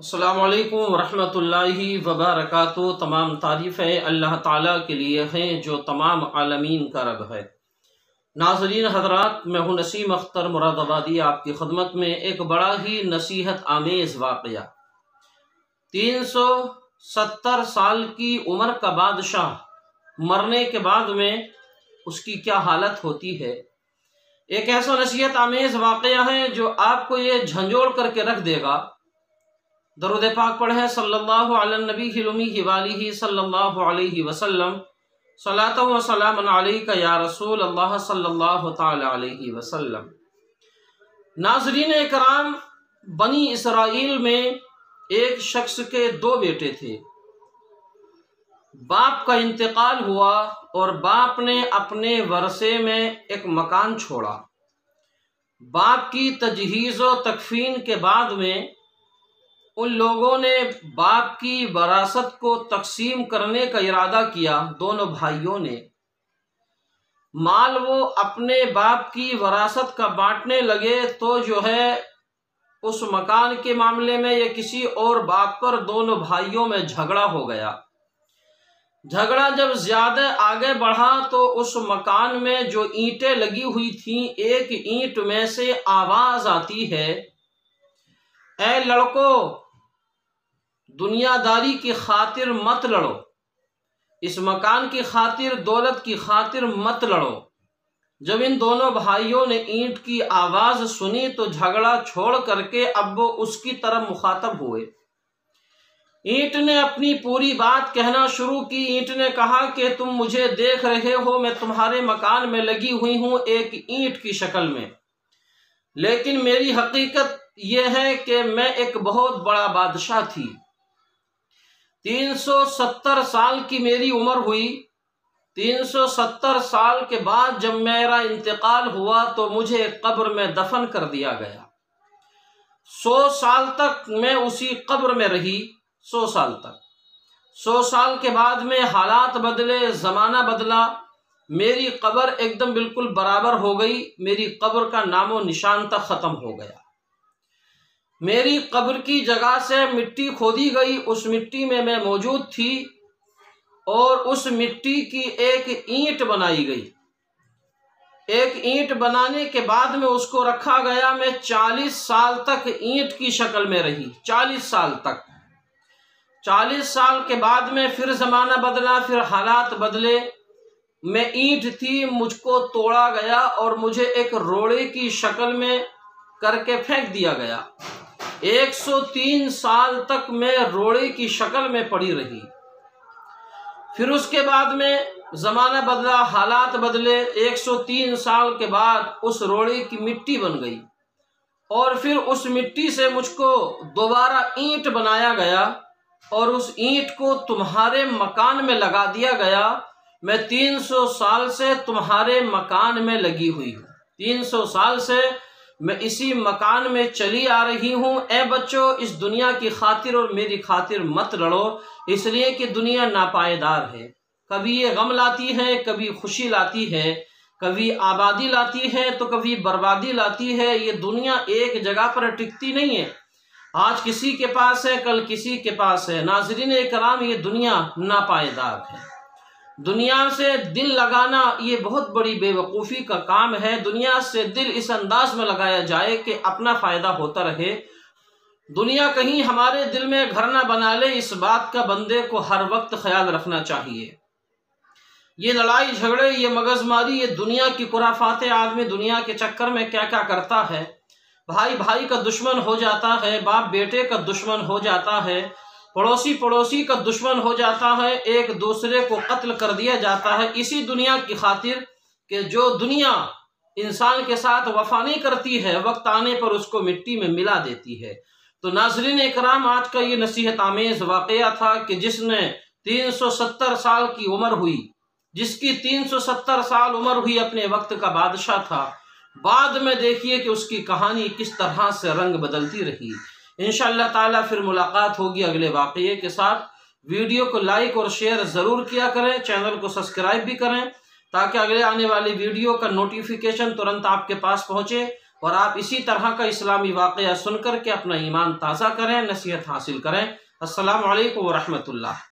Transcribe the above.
अस्सलामुअलैकुम वरहमतुल्लाहि वबरकातुहू। तमाम तारीफ़ें अल्लाह ताला के लिए हैं जो तमाम आलमीन का रब है। नाज़रीन हज़रात, मैं हूँ नसीम अख्तर मुरादाबादी आपकी खिदमत में एक बड़ा ही नसीहत आमेज़ वाक़या। 370 साल की उम्र का बादशाह मरने के बाद में उसकी क्या हालत होती है, एक ऐसा नसीहत आमेज़ वाक़या है जो आपको ये झंझोड़ करके रख देगा। दरूद पाक पढ़े सल्लल्लाहु अलैहि नबी उम्मी वालिही सल्लल्लाहु अलैहि वसल्लम, सलातो व सलामन अलैका या रसूल अल्लाह सल्लल्लाहु तआला अलैहि वसल्लम। नाज़रीन इकराम, बनी इसराइल में एक शख्स के दो बेटे थे। बाप का इंतकाल हुआ और बाप ने अपने वरसे में एक मकान छोड़ा। बाप की तजहीज़ व तकफीन के बाद में उन लोगों ने बाप की वरासत को तकसीम करने का इरादा किया। दोनों भाइयों ने माल वो अपने बाप की वरासत का बांटने लगे तो जो है उस मकान के मामले में या किसी और बात पर दोनों भाइयों में झगड़ा हो गया। झगड़ा जब ज्यादा आगे बढ़ा तो उस मकान में जो ईंटें लगी हुई थीं, एक ईंट में से आवाज आती है, ऐ लड़को, दुनियादारी की खातिर मत लड़ो, इस मकान की खातिर, दौलत की खातिर मत लड़ो। जब इन दोनों भाइयों ने ईंट की आवाज सुनी तो झगड़ा छोड़ करके अब वो उसकी तरफ मुखातब हुए। ईंट ने अपनी पूरी बात कहना शुरू की। ईंट ने कहा कि तुम मुझे देख रहे हो, मैं तुम्हारे मकान में लगी हुई हूं एक ईंट की शक्ल में, लेकिन मेरी हकीकत यह है कि मैं एक बहुत बड़ा बादशाह थी। 370 साल की मेरी उम्र हुई। 370 साल के बाद जब मेरा इंतकाल हुआ तो मुझे कब्र में दफन कर दिया गया। 100 साल तक मैं उसी कब्र में रही। 100 साल तक। 100 साल के बाद में हालात बदले, ज़माना बदला, मेरी कब्र एकदम बिल्कुल बराबर हो गई। मेरी कब्र का नामो निशान तक ख़त्म हो गया। मेरी कब्र की जगह से मिट्टी खोदी गई। उस मिट्टी में मैं मौजूद थी और उस मिट्टी की एक ईंट बनाई गई। एक ईंट बनाने के बाद में उसको रखा गया। मैं 40 साल तक ईंट की शक्ल में रही। 40 साल तक। 40 साल के बाद में फिर ज़माना बदला, फिर हालात बदले। मैं ईंट थी, मुझको तोड़ा गया और मुझे एक रोड़े की शक्ल में करके फेंक दिया गया। 103 साल तक मैं रोड़े की शक्ल में पड़ी रही। फिर उसके बाद में ज़माना बदला, हालात बदले। 103 साल के बाद उस रोड़े की मिट्टी बन गई और फिर उस मिट्टी से मुझको दोबारा ईंट बनाया गया और उस ईंट को तुम्हारे मकान में लगा दिया गया। मैं 300 साल से तुम्हारे मकान में लगी हुई हूँ। 300 साल से मैं इसी मकान में चली आ रही हूँ। ए बच्चों, इस दुनिया की खातिर और मेरी खातिर मत लड़ो, इसलिए कि दुनिया नापायदार है। कभी ये गम लाती है, कभी खुशी लाती है, कभी आबादी लाती है तो कभी बर्बादी लाती है। ये दुनिया एक जगह पर टिकती नहीं है। आज किसी के पास है, कल किसी के पास है। नाज़रीन इकराम, ये दुनिया नापायदार है। दुनिया से दिल लगाना ये बहुत बड़ी बेवकूफ़ी का काम है। दुनिया से दिल इस अंदाज में लगाया जाए कि अपना फ़ायदा होता रहे। दुनिया कहीं हमारे दिल में घर ना बना ले, इस बात का बंदे को हर वक्त ख्याल रखना चाहिए। ये लड़ाई झगड़े, ये मगजमारी, ये दुनिया की खुराफाते, आदमी दुनिया के चक्कर में क्या क्या करता है। भाई भाई का दुश्मन हो जाता है, बाप बेटे का दुश्मन हो जाता है, पड़ोसी पड़ोसी का दुश्मन हो जाता है, एक दूसरे को कत्ल कर दिया जाता है इसी दुनिया की खातिर कि जो दुनिया इंसान के साथ वफा नहीं करती है, वक्त आने पर उसको मिट्टी में मिला देती है। तो नाज़रीन इकराम, आज का ये नसीहत आमेज़ वाक़या था कि जिसने 370 साल की उम्र हुई, जिसकी 370 साल उम्र हुई, अपने वक्त का बादशाह था। बाद में देखिए कि उसकी कहानी किस तरह से रंग बदलती रही। इंशाअल्लाह ताला फिर मुलाकात होगी अगले वाक़ये के साथ। वीडियो को लाइक और शेयर ज़रूर किया करें, चैनल को सब्सक्राइब भी करें ताकि अगले आने वाली वीडियो का नोटिफिकेशन तुरंत आपके पास पहुँचे। और आप इसी तरह का इस्लामी वाक़या सुन कर के अपना ईमान ताज़ा करें, नसीहत हासिल करें। अस्सलामु अलैकुम व रहमतुल्लाह।